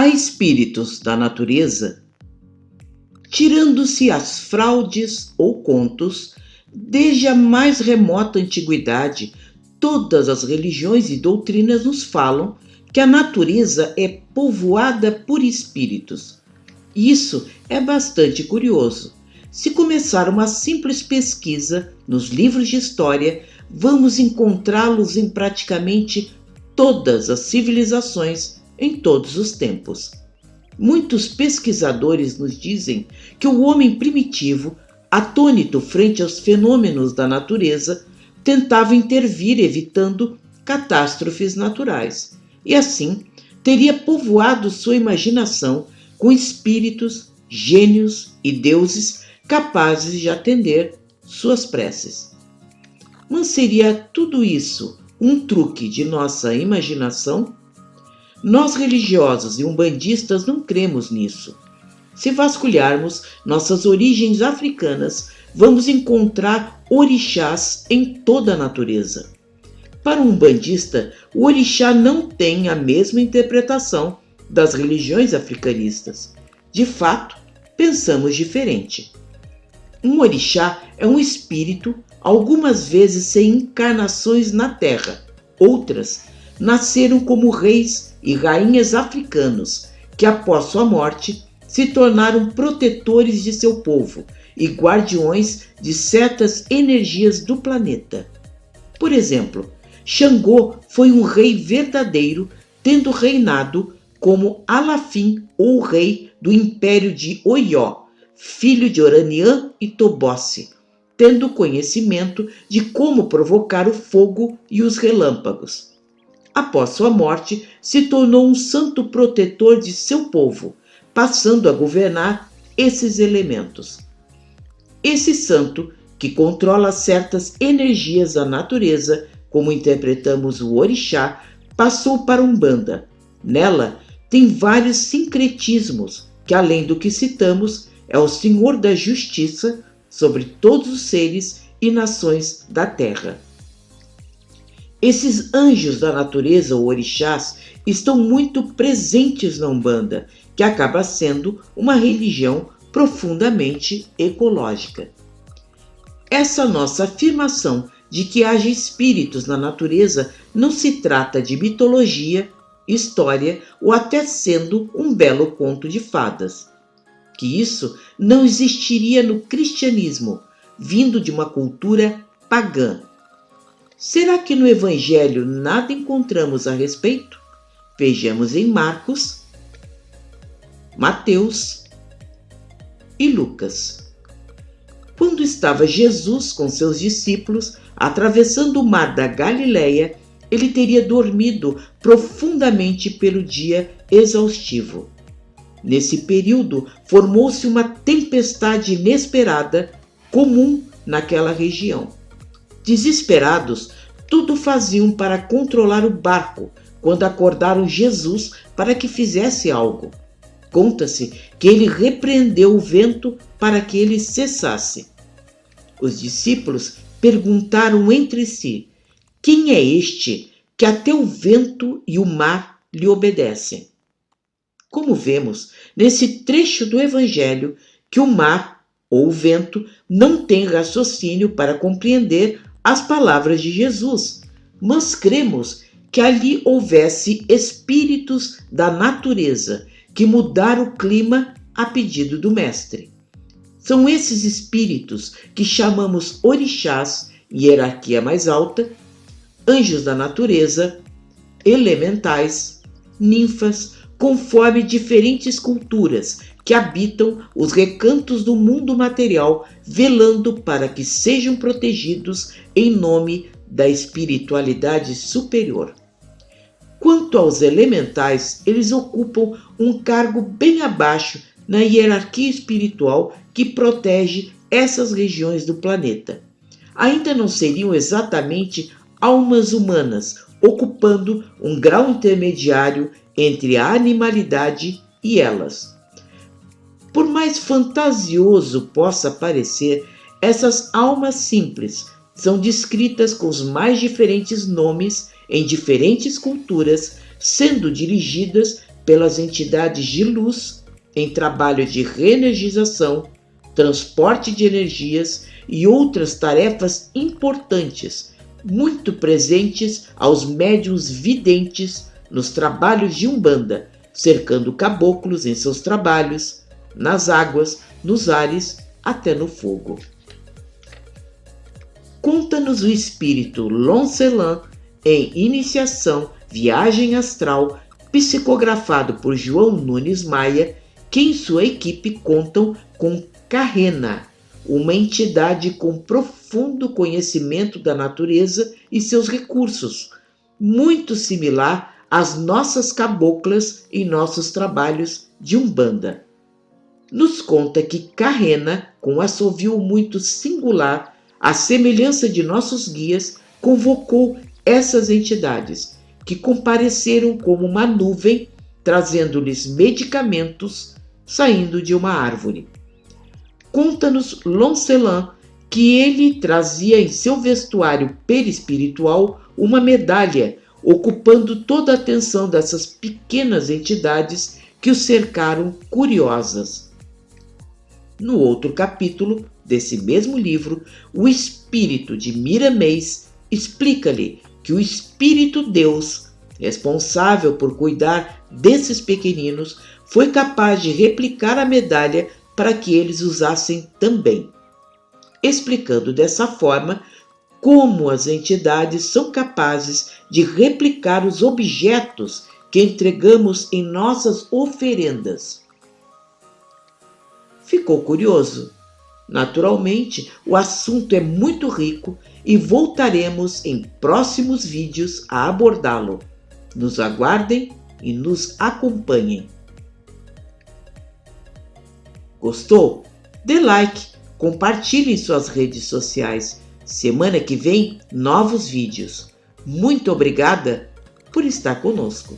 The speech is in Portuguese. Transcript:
Há espíritos da natureza, tirando-se as fraudes ou contos, desde a mais remota antiguidade, todas as religiões e doutrinas nos falam que a natureza é povoada por espíritos. Isso é bastante curioso. Se começar uma simples pesquisa nos livros de história, vamos encontrá-los em praticamente todas as civilizações em todos os tempos. Muitos pesquisadores nos dizem que o homem primitivo, atônito frente aos fenômenos da natureza, tentava intervir evitando catástrofes naturais, e assim teria povoado sua imaginação com espíritos, gênios e deuses capazes de atender suas preces. Mas seria tudo isso um truque de nossa imaginação? Nós religiosos e umbandistas não cremos nisso. Se vasculharmos nossas origens africanas, vamos encontrar orixás em toda a natureza. Para um umbandista, o orixá não tem a mesma interpretação das religiões africanistas. De fato, pensamos diferente. Um orixá é um espírito, algumas vezes sem encarnações na terra, outras nasceram como reis e rainhas africanos, que após sua morte se tornaram protetores de seu povo e guardiões de certas energias do planeta. Por exemplo, Xangô foi um rei verdadeiro, tendo reinado como Alafim, ou rei do Império de Oió, filho de Oraniã e Tobossi, tendo conhecimento de como provocar o fogo e os relâmpagos. Após sua morte, se tornou um santo protetor de seu povo, passando a governar esses elementos. Esse santo, que controla certas energias da natureza, como interpretamos o orixá, passou para a Umbanda. Nela, tem vários sincretismos, que além do que citamos, é o Senhor da Justiça sobre todos os seres e nações da Terra. Esses anjos da natureza, ou orixás, estão muito presentes na Umbanda, que acaba sendo uma religião profundamente ecológica. Essa nossa afirmação de que haja espíritos na natureza não se trata de mitologia, história ou até sendo um belo conto de fadas. Que isso não existiria no cristianismo, vindo de uma cultura pagã. Será que no Evangelho nada encontramos a respeito? Vejamos em Marcos, Mateus e Lucas. Quando estava Jesus com seus discípulos atravessando o mar da Galileia, ele teria dormido profundamente pelo dia exaustivo. Nesse período, formou-se uma tempestade inesperada, comum naquela região. Desesperados, tudo faziam para controlar o barco, quando acordaram Jesus para que fizesse algo. Conta-se que ele repreendeu o vento para que ele cessasse. Os discípulos perguntaram entre si: quem é este que até o vento e o mar lhe obedecem? Como vemos nesse trecho do Evangelho que o mar ou o vento não tem raciocínio para compreender as palavras de Jesus, mas cremos que ali houvesse espíritos da natureza que mudaram o clima a pedido do Mestre. São esses espíritos que chamamos orixás, hierarquia mais alta, anjos da natureza, elementais, ninfas, conforme diferentes culturas que habitam os recantos do mundo material, velando para que sejam protegidos em nome da espiritualidade superior. Quanto aos elementais, eles ocupam um cargo bem abaixo na hierarquia espiritual que protege essas regiões do planeta. Ainda não seriam exatamente almas humanas, ocupando um grau intermediário entre a animalidade e elas. Por mais fantasioso possa parecer, essas almas simples são descritas com os mais diferentes nomes em diferentes culturas, sendo dirigidas pelas entidades de luz em trabalho de reenergização, transporte de energias e outras tarefas importantes, muito presentes aos médiuns videntes nos trabalhos de Umbanda, cercando caboclos em seus trabalhos, nas águas, nos ares, até no fogo. Conta-nos o espírito Loncelan em Iniciação, Viagem Astral, psicografado por João Nunes Maia, que em sua equipe contam com Carrena, uma entidade com profundo conhecimento da natureza e seus recursos, muito similar às nossas caboclas em nossos trabalhos de Umbanda. Nos conta que Carrena, com assovio muito singular, à semelhança de nossos guias, convocou essas entidades, que compareceram como uma nuvem, trazendo-lhes medicamentos saindo de uma árvore. Conta-nos Loncelan que ele trazia em seu vestuário perispiritual uma medalha, ocupando toda a atenção dessas pequenas entidades que o cercaram curiosas. No outro capítulo desse mesmo livro, o espírito de Miramês explica-lhe que o Espírito Deus, responsável por cuidar desses pequeninos, foi capaz de replicar a medalha para que eles usassem também, explicando dessa forma como as entidades são capazes de replicar os objetos que entregamos em nossas oferendas. Ficou curioso? Naturalmente, o assunto é muito rico e voltaremos em próximos vídeos a abordá-lo. Nos aguardem e nos acompanhem. Gostou? Dê like, compartilhe em suas redes sociais. Semana que vem, novos vídeos. Muito obrigada por estar conosco.